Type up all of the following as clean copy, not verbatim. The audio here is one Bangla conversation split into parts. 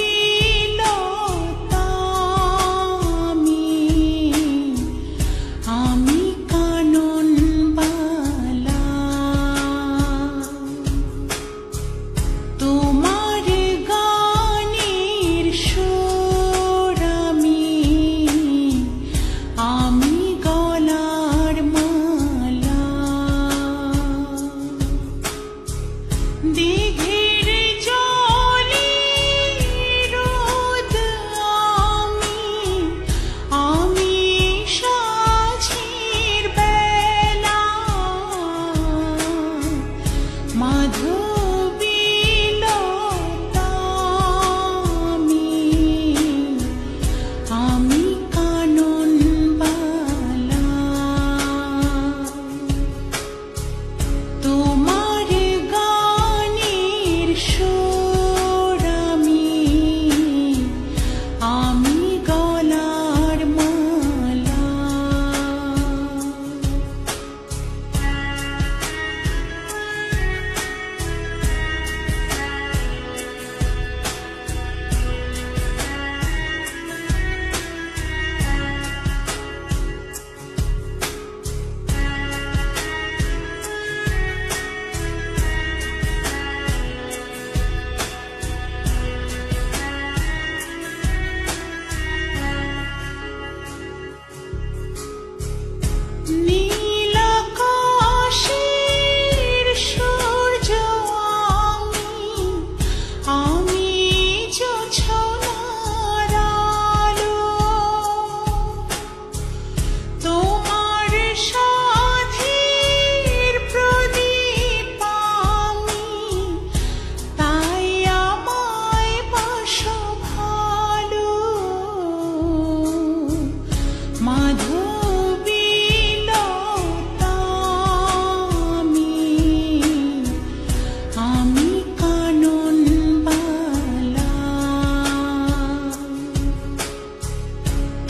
মাধবীলতা আমি কানন বালা তোমার গানের সুর আমি গলার মালা দিঘির জলে রোদ আমি সাঁঝের বেলা মাধবীলতা আমি কানন বালা তোমার গানের সুর আমি গলার মালা নীল আকাশের সূর্য আমি জোছনার আলো তোমার সাথীর প্রদীপ তাই আমায় বাসো ভালো মাধবীলতা আমি কানন বালা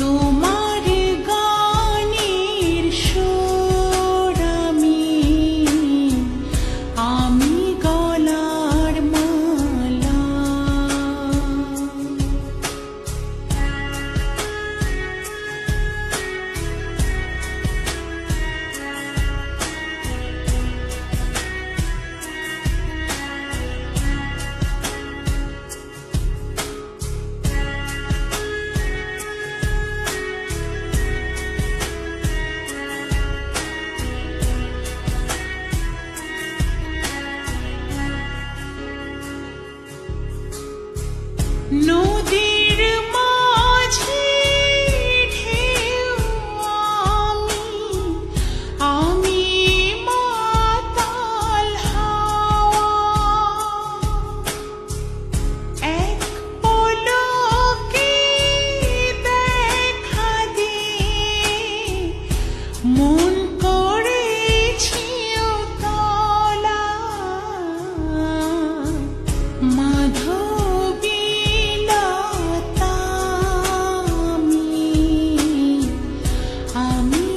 তোমার গানের সুর আমি গলার মালা নদীর মাঝে ঢেউ আমি মাতাল হাওয়া এক পলকে দেখা দিয়ে মন করেছি উতলা মাধবীলতা আমি